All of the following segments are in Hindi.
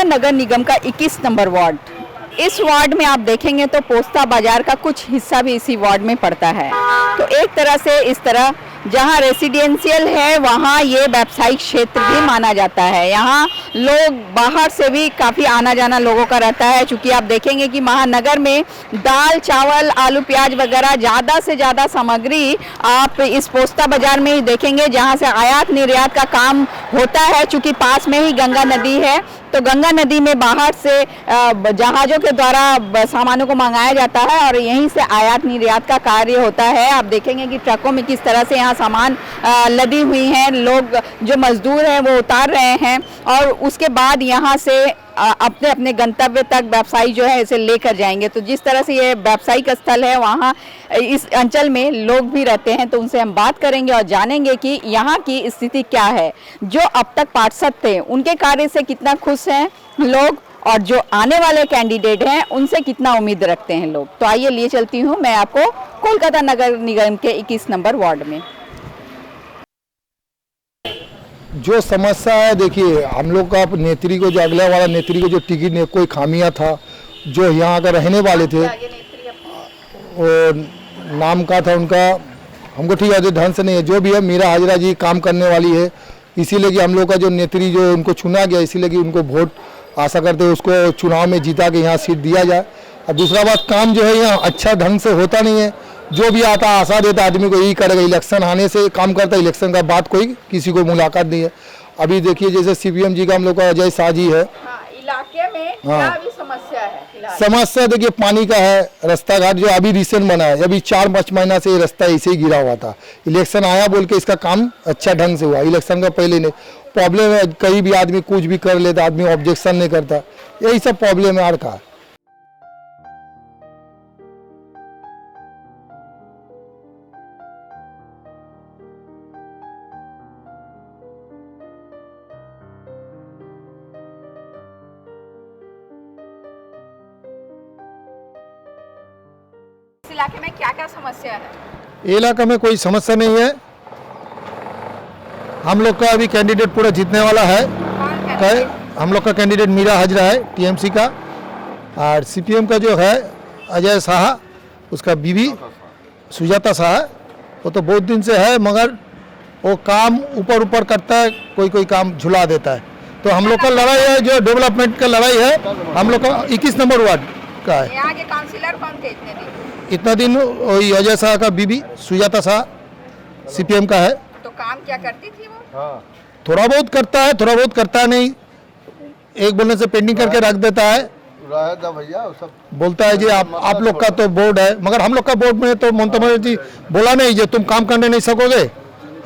कोलकाता नगर निगम का 21 नंबर वार्ड। इस वार्ड में आप देखेंगे तो पोस्ता बाजार का कुछ हिस्सा भी इसी वार्ड में पड़ता है। तो एक तरह से इस तरह जहां रेसिडेंशियल है वहां ये व्यावसायिक क्षेत्र भी माना जाता है। यहाँ लोग बाहर से भी काफ़ी आना जाना लोगों का रहता है, क्योंकि आप देखेंगे कि महानगर में दाल चावल आलू प्याज वगैरह ज़्यादा से ज़्यादा सामग्री आप इस पोस्ता बाजार में ही देखेंगे, जहाँ से आयात निर्यात का काम होता है। चूँकि पास में ही गंगा नदी है, तो गंगा नदी में बाहर से जहाज़ों के द्वारा सामानों को मंगाया जाता है और यहीं से आयात निर्यात का कार्य होता है। आप देखेंगे कि ट्रकों में किस तरह से यहाँ सामान लदी हुई हैं, लोग जो मजदूर हैं वो उतार रहे हैं और उसके बाद यहाँ से अपने अपने गंतव्य तक व्यवसायी जो है इसे लेकर जाएंगे। तो जिस तरह से ये व्यावसायिक स्थल है, वहाँ इस अंचल में लोग भी रहते हैं, तो उनसे हम बात करेंगे और जानेंगे कि यहाँ की स्थिति क्या है। जो अब तक पार्षद थे उनके कार्य से कितना खुश हैं लोग और जो आने वाले कैंडिडेट हैं उनसे कितना उम्मीद रखते हैं लोग। तो आइए लिए चलती हूँ मैं आपको कोलकाता नगर निगम के 21 नंबर वार्ड में। जो समस्या है, देखिए हम लोग का नेत्री को जो अगला वाला नेत्री को जो टिकट ने कोई खामियां था, जो यहाँ का रहने वाले थे वो नाम का था उनका, हमको ठीक है ढंग से नहीं है। जो भी है मीरा हाजरा जी काम करने वाली है, इसीलिए कि हम लोग का जो नेत्री जो उनको चुना गया, इसीलिए कि उनको वोट आशा करते हैं उसको चुनाव में जीता के यहाँ सीट दिया जाए। और दूसरा बात, काम जो है यहाँ अच्छा ढंग से होता नहीं है। जो भी आता आशा देता आदमी को यही करेगा, इलेक्शन आने से काम करता है, इलेक्शन का बाद कोई किसी को मुलाकात नहीं है। अभी देखिए जैसे सीपीएम जी का हम लोग का अजय शाह जी है, इलाके में क्या भी समस्या है? समस्या देखिए पानी का है, रास्ता घाट जो अभी रिसेंट बना है, अभी 4-5 महीना से ये रास्ता ऐसे ही गिरा हुआ था। इलेक्शन आया बोल के इसका काम अच्छा ढंग से हुआ, इलेक्शन का पहले नहीं। प्रॉब्लम है कहीं भी आदमी कुछ भी कर लेता, आदमी ऑब्जेक्शन नहीं करता, यही सब प्रॉब्लम है। और का इलाके में क्या क्या समस्या है? इलाका में कोई समस्या नहीं है। हम लोग का अभी कैंडिडेट पूरा जीतने वाला है। हम लोग का कैंडिडेट मीरा हाजरा है टीएमसी का, और सीपीएम का जो है अजय शाह, उसका बीवी सुजाता शाह, वो तो बहुत दिन से है, मगर वो काम ऊपर करता है, कोई काम झुला देता है। तो हम लोग का लड़ाई है जो डेवलपमेंट का लड़ाई है, हम लोग का 21 नंबर वार्ड का है। यहाँ के काउंसिलर कौन थे इतना दिन वही अजय शाह का बीबी सुजाता शाह सीपीएम का है। तो काम क्या करती थी वो? थोड़ा बहुत करता है, थोड़ा बहुत करता नहीं, एक बोलने से पेंडिंग करके रख देता है। भैया सब बोलता है जी आप लोग का तो बोर्ड है, मगर हम लोग का बोर्ड में तो ममता जी बोला नहीं जो तुम काम करने नहीं सकोगे।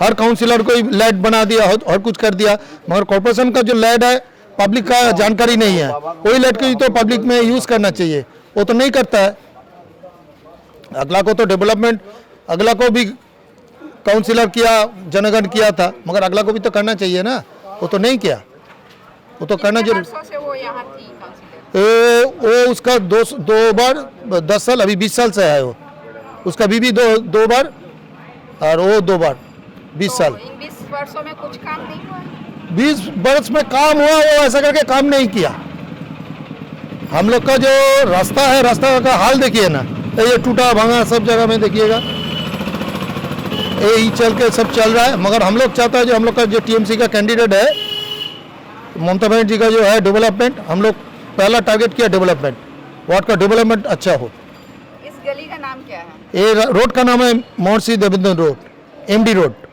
हर काउंसिलर को लाइट बना दिया और कुछ कर दिया, मगर कॉर्पोरेशन का जो लाइट है पब्लिक का जानकारी नहीं है, वही लाइट की तो पब्लिक में यूज करना चाहिए, वो तो नहीं करता है। अगला को तो डेवलपमेंट, अगला को भी काउंसिलर किया, जनगण किया था, मगर अगला को भी तो करना चाहिए ना, वो तो नहीं किया, वो तो करना जरूर। वो यहाँ थी काउंसिलर? वो उसका दो बार 10 साल, अभी 20 साल से है वो, उसका बीबी दो बार और वो 2 बार 20 साल। इन 20 वर्षों में कुछ काम नहीं हुआ? 20 वर्ष में काम हुआ, वो ऐसा करके काम नहीं किया। हम लोग का जो रास्ता है, रास्ता का हाल देखिए ना, ये टूटा भांगा सब जगह में देखिएगा, यही चल के सब चल रहा है। मगर हम लोग चाहता है जो हम लोग का जो टीएमसी का कैंडिडेट है ममता बनर्जी जी का जो है डेवलपमेंट, हम लोग पहला टारगेट किया डेवलपमेंट, वार्ड का डेवलपमेंट अच्छा हो। इस गली का नाम क्या है? ये रोड का नाम है महर्षि देवेंद्र रोड, एमडी रोड।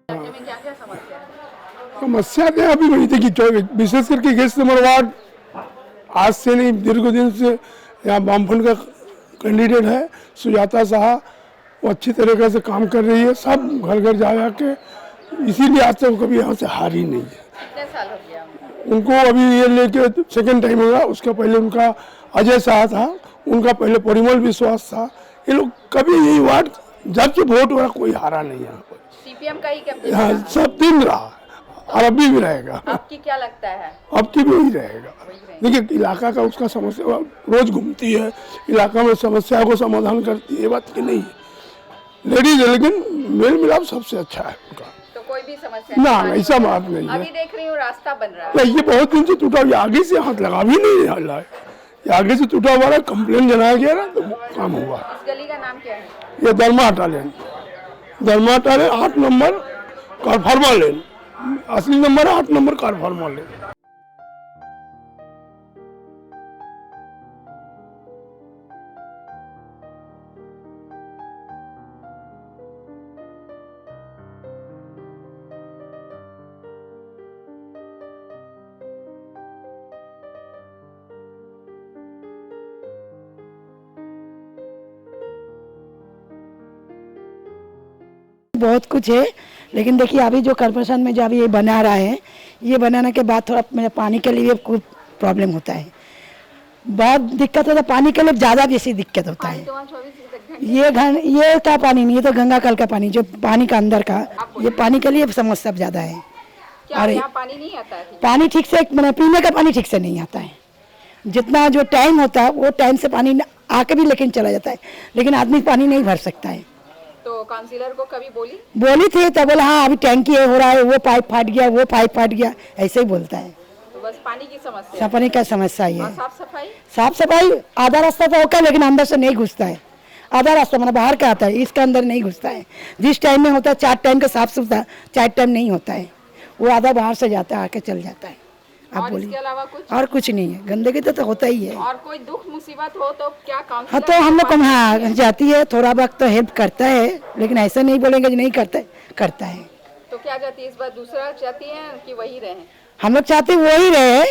में क्या क्या समस्या है? समस्या क्या अभी वही थी कि विशेष करके 21 नंबर वार्ड आज से नहीं दीर्घ दिन से यहाँ वामफ्रंट का कैंडिडेट है सुजाता शाह, वो अच्छी तरीके से काम कर रही है, सब घर घर जा के, इसीलिए आज तक कभी यहाँ से हारी नहीं है। कितने साल हो गया? उनको अभी ये लेके सेकंड टाइम होगा। उसका पहले उनका अजय शाह था, उनका पहले परिमल विश्वास था। ये लोग कभी यही वार्ड जब से वोट हो रहा कोई हारा नहीं है। सीपीएम का ही कब्जे में यहाँ रहा। सब दिन रहा और अभी भी रहेगा। आपकी क्या लगता है? अब की भी वही रहेगा। देखिए इलाका का उसका समस्या रोज घूमती है, इलाका में समस्या को समाधान करती है, ये बात की नहीं है। लेडीज है लेकिन मेल मिलाप सबसे अच्छा है उनका। तो कोई भी समस्या ना ऐसा बात नहीं है। अभी देख रही हूँ रास्ता बन रहा है। नहीं ये बहुत दिन से टूटा हुआ, आगे से हाथ लगा भी नहीं रहा है। ये आगे से टूटा हुआ है, कंप्लेन जनाया गया ना तो काम हुआ। इस गली का नाम क्या है? ये दरमाटा लेन 8 नंबर कारफार्मा लेन, असली नंबर 8 नंबर कारफार्मा लेन। बहुत कुछ है, लेकिन देखिए अभी जो कॉर्पोरेशन में जो अभी ये बना रहा है, ये बनाने के बाद थोड़ा मेरे पानी के लिए कुछ प्रॉब्लम होता है, बहुत दिक्कत होता है पानी के लिए, ज़्यादा बेसी दिक्कत होता है। ये का पानी नहीं, ये तो गंगा कल का पानी, जो पानी का अंदर का, ये पानी के लिए समस्या ज़्यादा है। अरे पानी नहीं आता है? पानी ठीक से मैंने पीने का पानी ठीक से नहीं आता है। जितना जो टाइम होता है वो टाइम से पानी आके भी लेकिन चला जाता है, लेकिन आदमी पानी नहीं भर सकता है। तो काउंसिलर को कभी बोली थी तो बोला हाँ अभी टैंकी हो रहा है, वो पाइप फाट गया, वो पाइप फाट गया, ऐसे ही बोलता है। तो बस पानी की समस्या, पानी का समस्या ही है। साफ सफाई आधा रास्ता तो होगा लेकिन अंदर से नहीं घुसता है। आधा रास्ता मैंने बाहर का आता है, इसके अंदर नहीं घुसता है। जिस टाइम में होता है 4 टाइम का साफ सुथरा, 4 टाइम नहीं होता है, वो आधा बाहर से जाता है, आके चल जाता है। आप बोलिए। इसके अलावा कुछ? और कुछ नहीं है, गंदगी तो होता ही है। और कोई दुख मुसीबत हो तो क्या काउंसिलर? हाँ तो हम लोग को हाँ जाती है, थोड़ा वक्त तो हेल्प करता है, लेकिन ऐसा नहीं बोलेंगे कि नहीं करता है, करता है। तो क्या चाहती है इस बार? दूसरा चाहती है कि वही रहे? हम लोग चाहते वही रहे,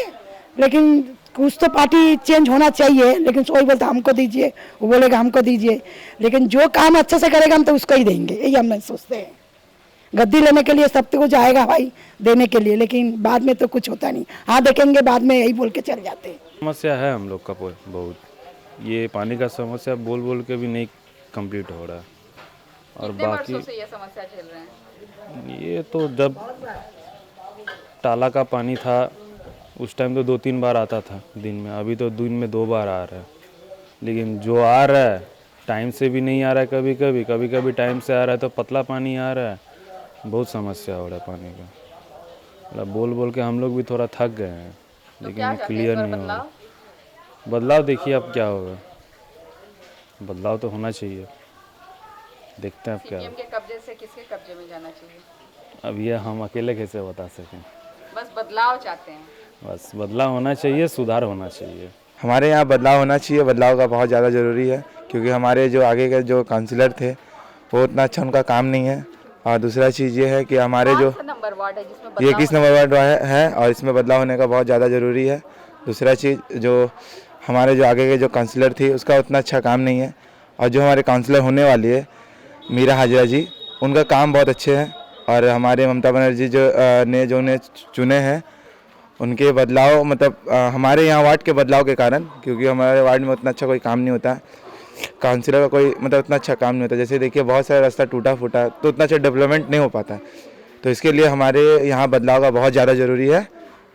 लेकिन कुछ तो पार्टी चेंज होना चाहिए। लेकिन कोई बोलता हमको दीजिए, वो बोलेगा हमको दीजिए, लेकिन जो काम अच्छे से करेगा हम तो उसको ही देंगे, यही हम नहीं सोचते हैं। गद्दी लेने के लिए सब कुछ आएगा भाई देने के लिए, लेकिन बाद में तो कुछ होता नहीं। हाँ देखेंगे बाद में, यही बोल के चल जाते हैं। समस्या है हम लोग का बहुत, ये पानी का समस्या बोल के भी नहीं कंप्लीट हो रहा है। और बाकी से ये समस्या झेल रहे हैं? ये तो जब ताला का पानी था उस टाइम तो 2-3 बार आता था दिन में, अभी तो दिन में 2 बार आ रहा है। लेकिन जो आ रहा है टाइम से भी नहीं आ रहा है, कभी टाइम से आ रहा है तो पतला पानी आ रहा है। बहुत समस्या हो रहा है पानी का, मतलब बोल के हम लोग भी थोड़ा थक गए हैं, लेकिन क्लियर नहीं हो रहा। बदलाव देखिए अब क्या होगा, बदलाव तो होना चाहिए, देखते हैं अब क्या सीपीएम के कब्जे से किसके कब्जे में जाना चाहिए? अब ये हम अकेले कैसे बता सकें। बस बदलाव चाहते हैं? बस बदलाव होना चाहिए, सुधार होना चाहिए। हमारे यहाँ बदलाव होना चाहिए, बदलाव का बहुत ज़्यादा ज़रूरी है, क्योंकि हमारे जो आगे के जो काउंसिलर थे वो उतना अच्छा उनका काम नहीं है। और दूसरा चीज़ ये है कि हमारे जो नंबर वार्ड है जिसमें ये 21 नंबर वार्ड है और इसमें बदलाव होने का बहुत ज़्यादा ज़रूरी है। दूसरा चीज़ जो हमारे जो आगे के जो काउंसिलर थी उसका उतना अच्छा काम नहीं है, और जो हमारे काउंसिलर होने वाली है मीरा हाजरा जी, उनका काम बहुत अच्छे हैं। और हमारे ममता बनर्जी जो उन्हें चुने हैं, उनके बदलाव मतलब हमारे यहाँ वार्ड के बदलाव के कारण, क्योंकि हमारे वार्ड में उतना अच्छा कोई काम नहीं होता, काउंसिलर का कोई मतलब उतना अच्छा काम नहीं होता। जैसे देखिए बहुत सारा रास्ता टूटा फूटा तो उतना अच्छा डेवलपमेंट नहीं हो पाता, तो इसके लिए हमारे यहाँ बदलाव का बहुत ज़्यादा ज़रूरी है,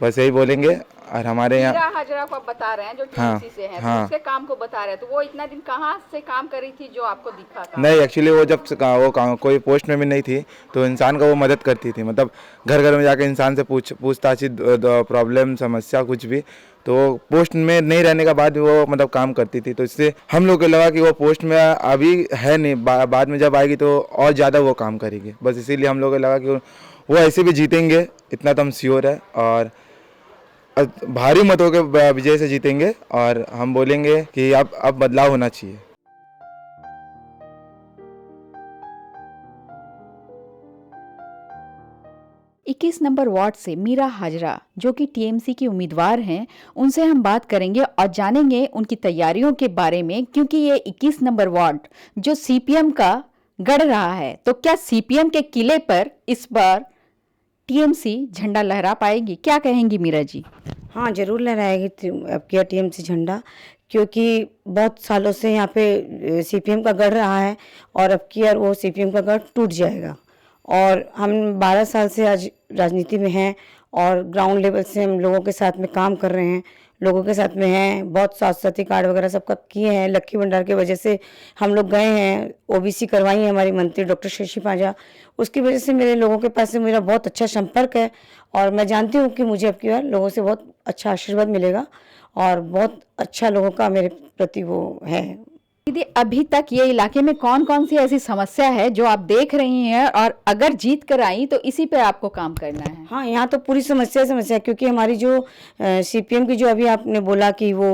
बस यही बोलेंगे। और हमारे यहाँ हाजरा को आप बता रहे हैं जो हाँ, टीएमसी से है, हाँ, तो उसके काम को बता रहे हैं, तो वो इतना दिन कहाँ से काम कर रही थी जो आपको दिखा था? नहीं, एक्चुअली वो जब कोई पोस्ट में भी नहीं थी तो इंसान का वो मदद करती थी, मतलब घर घर में जाके इंसान से पूछताछ, प्रॉब्लम समस्या कुछ भी, तो पोस्ट में नहीं रहने का बाद वो मतलब काम करती थी। तो इससे हम लोग को लगा कि वो पोस्ट में अभी है नहीं, बाद में जब आएगी तो और ज़्यादा वो काम करेगी, बस इसीलिए हम लोग को लगा कि वो ऐसे भी जीतेंगे, इतना तो हम श्योर है, और भारी मतों के विजय से जीतेंगे। और हम बोलेंगे कि अब बदलाव होना चाहिए। 21 नंबर वार्ड से मीरा हाजरा जो कि टीएमसी की उम्मीदवार हैं, उनसे हम बात करेंगे और जानेंगे उनकी तैयारियों के बारे में, क्योंकि ये 21 नंबर वार्ड जो सीपीएम का गढ़ रहा है, तो क्या सीपीएम के किले पर इस बार टीएमसी झंडा लहरा पाएगी, क्या कहेंगी मीरा जी? हाँ, ज़रूर लहराएगी अब की टीएमसी झंडा, क्योंकि बहुत सालों से यहाँ पे सीपीएम का गढ़ रहा है और अब की बार वो सीपीएम का गढ़ टूट जाएगा। और हम 12 साल से आज राजनीति में हैं और ग्राउंड लेवल से हम लोगों के साथ में काम कर रहे हैं, लोगों के साथ में हैं, बहुत साथी कार्ड वगैरह सबका किए हैं। लक्की भंडार की वजह से हम लोग गए हैं, ओबीसी करवाई है हमारी मंत्री डॉक्टर शशि पांजा, उसकी वजह से मेरे लोगों के पास से मेरा बहुत अच्छा संपर्क है और मैं जानती हूँ कि मुझे अब की बार लोगों से बहुत अच्छा आशीर्वाद मिलेगा और बहुत अच्छा लोगों का मेरे प्रति वो है। दीदी, अभी तक ये इलाके में कौन कौन सी ऐसी समस्या है जो आप देख रही हैं और अगर जीत कर आई तो इसी पे आपको काम करना है? हाँ, यहाँ तो पूरी समस्या है, क्योंकि हमारी जो सीपीएम की जो अभी आपने बोला कि वो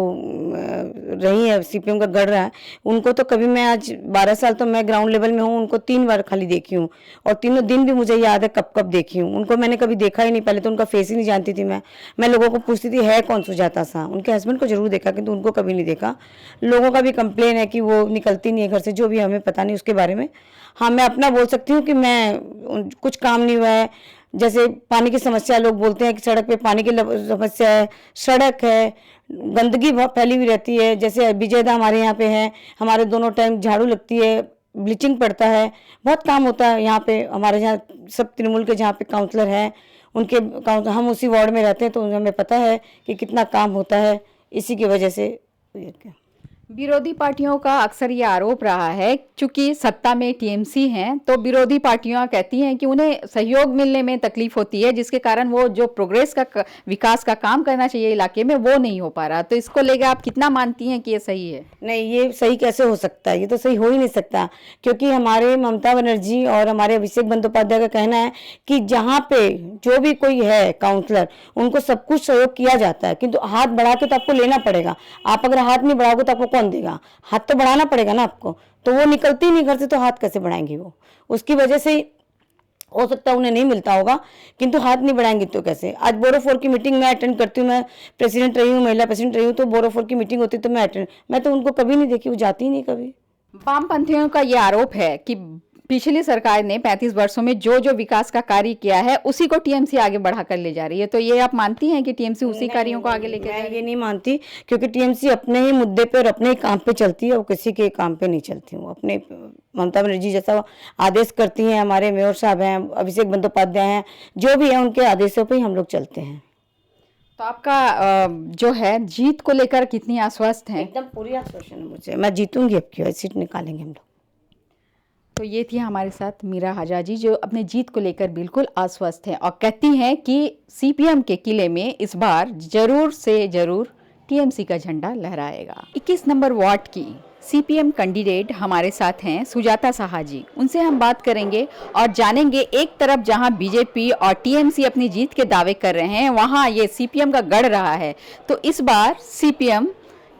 रही है, सीपीएम का गढ़ रहा है, उनको तो कभी मैं आज 12 साल तो मैं ग्राउंड लेवल में हूँ, उनको 3 बार खाली देखी हूँ और तीनों दिन भी मुझे याद है कब कब देखी हूँ उनको। मैंने कभी देखा ही नहीं, पहले तो उनका फेस ही नहीं जानती थी मैं लोगों को पूछती थी है कौन सुजाता सा। उनके हस्बैंड को जरूर देखा किंतु उनको कभी नहीं देखा। लोगों का भी कंप्लेन है कि वो निकलती नहीं है घर से, जो भी हमें पता नहीं उसके बारे में। हाँ, मैं अपना बोल सकती हूँ कि मैं कुछ काम नहीं हुआ है, जैसे पानी की समस्या, लोग बोलते हैं कि सड़क पे पानी की समस्या है, सड़क है, गंदगी बहुत फैली हुई रहती है। जैसे विजयदा हमारे यहाँ पे है, हमारे दोनों टाइम झाड़ू लगती है, ब्लीचिंग पड़ता है, बहुत काम होता है यहाँ पे। हमारे यहाँ सब तृणमूल के जहाँ पे काउंसलर हैं उनके हम उसी वार्ड में रहते हैं तो हमें पता है कि कितना काम होता है। इसी की वजह से विरोधी पार्टियों का अक्सर ये आरोप रहा है, चूंकि सत्ता में टीएमसी हैं तो विरोधी पार्टियां कहती हैं कि उन्हें सहयोग मिलने में तकलीफ होती है, जिसके कारण वो जो प्रोग्रेस का विकास का काम करना चाहिए इलाके में वो नहीं हो पा रहा। तो इसको लेकर आप कितना मानती हैं कि ये सही है? नहीं, ये सही कैसे हो सकता है? ये तो सही हो ही नहीं सकता, क्योंकि हमारे ममता बनर्जी और हमारे अभिषेक बंदोपाध्याय का कहना है कि जहाँ पे जो भी कोई है काउंसलर उनको सब कुछ सहयोग किया जाता है, किंतु हाथ बढ़ा के तो आपको लेना पड़ेगा। आप अगर हाथ नहीं बढ़ाओगे तो आपको कौन देगा? हाथ तो बढ़ाना पड़ेगा ना आपको। तो वो निकलती नहीं घर से तो हाथ कैसे बढ़ाएंगी? वो उसकी वजह से हो सकता है उन्हें नहीं मिलता होगा, किंतु हाथ नहीं बढ़ाएंगे तो कैसे? आज बोरोफोर की मीटिंग मैं अटेंड करती हूँ, मैं प्रेसिडेंट रही हूँ, महिला प्रेसिडेंट रही हूँ, तो बोरोफोर की मीटिंग होती तो मैं तो उनको कभी नहीं देखी, वो जाती ही नहीं कभी। वामपंथियों का ये आरोप है कि पिछली सरकार ने 35 वर्षों में जो जो विकास का कार्य किया है उसी को टीएमसी आगे बढ़ाकर ले जा रही है। तो ये आप मानती हैं कि टीएमसी उसी कार्यों को आगे लेकर? मैं ये नहीं मानती, क्योंकि टीएमसी अपने ही मुद्दे पे और अपने ही काम पे चलती है, वो किसी के काम पे नहीं चलती। वो अपने ममता बनर्जी जैसा आदेश करती हैं, हमारे मेयर साहब हैं, अभिषेक बंदोपाध्याय हैं, जो भी है उनके आदेशों पे ही हम लोग चलते हैं। तो आपका जो है जीत को लेकर कितनी आश्वस्त हैं? एकदम पूरी आश्वासन है मुझे, मैं जीतूंगी, अब की सीट निकालेंगे हम लोग। तो ये थी हमारे साथ मीरा हजाजी, जो अपने जीत को लेकर बिल्कुल आश्वस्त हैं और कहती हैं कि सीपीएम के किले में इस बार जरूर से जरूर टीएमसी का झंडा लहराएगा। 21 नंबर वार्ड की सीपीएम कैंडिडेट हमारे साथ हैं सुजाता साहा जी। उनसे हम बात करेंगे और जानेंगे, एक तरफ जहां बीजेपी और टीएमसी अपनी जीत के दावे कर रहे हैं, वहां ये सीपीएम का गढ़ रहा है। तो इस बार सीपीएम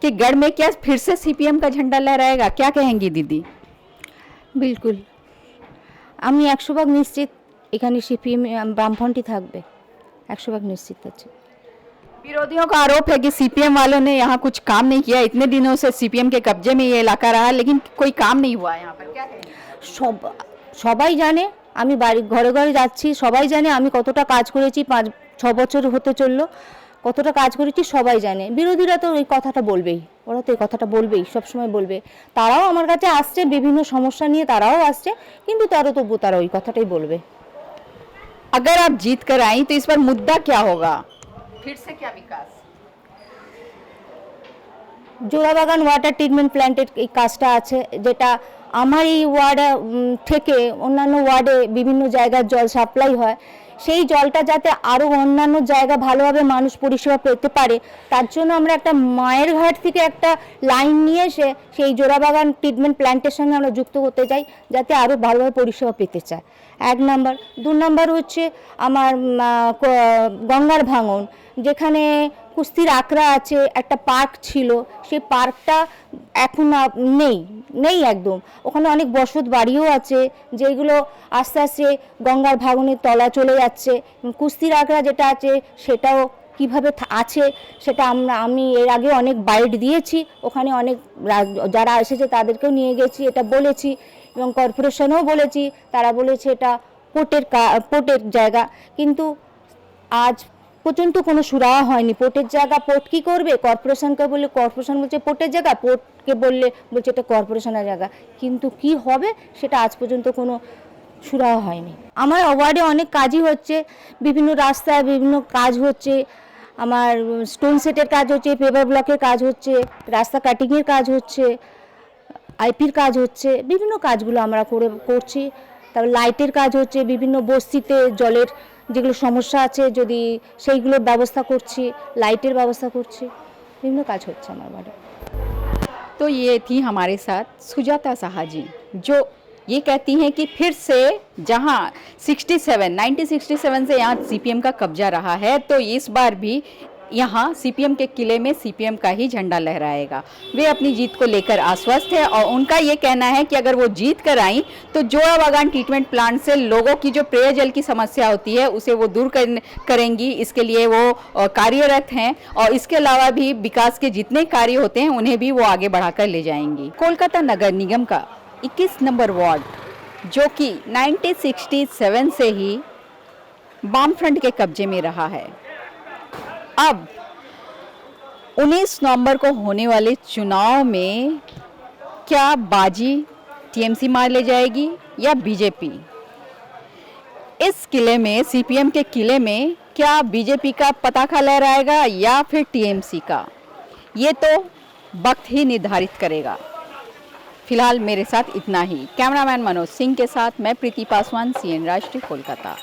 के गढ़ में क्या फिर से सीपीएम का झंडा लहराएगा? क्या कहेंगी दीदी? बिल्कुल, আমি 100% নিশ্চিত এখানে সিপিএম বামফ্রন্টই থাকবে, 100% নিশ্চিত আছে। विरोधियों का आरोप है कि सीपीएम वालों ने यहाँ कुछ काम नहीं किया, इतने दिनों से सीपीएम के कब्जे में ये इलाका रहा लेकिन कोई काम नहीं हुआ यहाँ पर, क्या कहेंगे? সবাই জানে, আমি বাড়ি ঘরে ঘরে যাচ্ছি, সবাই জানে আমি কতটা কাজ করেছি, 5-6 বছর হতে চললো, কতটা কাজ করেছি সবাই জানে। বিরোধীরা তো এই কথাটা বলবেই, ওরা তো এই কথাটা বলবেই, সবসময় বলবে। তারাও আমার কাছে আসছে, বিভিন্ন সমস্যা নিয়ে তারাও আসছে, কিন্তু তবু তারা ওই কথাটাই বলবে। अगर आप जीत कर आई तो इस बार मुद्दा क्या होगा? फिर से क्या विकास? জোড়াবাগান ওয়াটার ট্রিটমেন্ট প্ল্যান্টের এই কাজটা আছে, যেটা আমার এই ওয়ার্ডে থেকে অন্যান্য ওয়ার্ডে বিভিন্ন জায়গায় জল সাপ্লাই হয়, সেই জলটা যাতে আরও অন্যান্য জায়গা ভালোভাবে মানুষ পরিষেবা পেতে পারে, তার জন্য আমরা একটা মায়ের ঘাট থেকে একটা লাইন নিয়ে এসে সেই জোড়াবাগান ট্রিটমেন্ট প্ল্যান্টের সঙ্গে আমরা যুক্ত করতে চাই, যাতে আরও ভালোভাবে পরিষেবা পেতে চায়। 1 নাম্বার। 2 নাম্বার হচ্ছে আমার গঙ্গার ভাঙন, যেখানে কুস্তির আখড়া আছে, একটা পার্ক ছিল, সেই পার্কটা এখন নেই একদম। ওখানে অনেক বসত বাড়িও আছে, যেগুলো আস্তে আস্তে গঙ্গার ভাঙনের তলা চলে যাচ্ছে। কুস্তির আখড়া যেটা আছে সেটাও কিভাবে আছে সেটা আমি এর আগে অনেক বাইট দিয়েছি, ওখানে অনেক যারা এসেছে তাদেরকেও নিয়ে গেছি, এটা বলেছি এবং কর্পোরেশনেও বলেছি, তারা বলেছে এটা পোর্টের জায়গা, কিন্তু আজ পর্যন্ত কোনো সুরাহা হয়নি। পোর্টের জায়গা পোর্ট কি করবে, কর্পোরেশনকে বললে কর্পোরেশন বলছে পোর্টের জায়গা, পোর্টকে বললে বলছে এটা কর্পোরেশনের জায়গা, কিন্তু কি হবে সেটা আজ পর্যন্ত কোনো সুরাহা হয়নি। আমার ওয়ার্ডে অনেক কাজই হচ্ছে, বিভিন্ন রাস্তায় বিভিন্ন কাজ হচ্ছে, আমার স্টোন সেটের কাজ হচ্ছে, পেপার ব্লকের কাজ হচ্ছে, রাস্তা কাটিংয়ের কাজ হচ্ছে, আইপির কাজ হচ্ছে, বিভিন্ন কাজগুলো আমরা করছি। তারপর লাইটের কাজ হচ্ছে, বিভিন্ন বস্তিতে জলের যেগুলো সমস্যা আছে যদি সেইগুলোর ব্যবস্থা করছি, লাইটের ব্যবস্থা করছি, বিভিন্ন কাজ হচ্ছে আমার বাড়ি। तो ये थी हमारे साथ सुजाता साहा जी, जो ये कहती हैं कि फिर से जहां 1967 से यहाँ सीपीएम का कब्जा रहा है, तो इस बार भी यहाँ सीपीएम के किले में सीपीएम का ही झंडा लहराएगा। वे अपनी जीत को लेकर आश्वस्त है और उनका ये कहना है कि अगर वो जीत कर आई तो जोड़ा बागान ट्रीटमेंट प्लांट से लोगों की जो पेयजल की समस्या होती है उसे वो दूर करेंगी। इसके लिए वो कार्यरत हैं और इसके अलावा भी विकास के जितने कार्य होते हैं उन्हें भी वो आगे बढ़ाकर ले जाएंगी। कोलकाता नगर निगम का 21 नंबर वार्ड, जो कि 1967 से ही वामफ्रंट के कब्जे में रहा है, अब 19 नवंबर को होने वाले चुनाव में क्या बाजी टीएमसी मार ले जाएगी या बीजेपी? इस किले में, सीपीएम के किले में, क्या बीजेपी का पताका लहराएगा या फिर टीएमसी का? ये तो वक्त ही निर्धारित करेगा। फिलहाल मेरे साथ इतना ही। कैमरामैन मनोज सिंह के साथ मैं प्रीति पासवान, सीएन राष्ट्रीय, कोलकाता।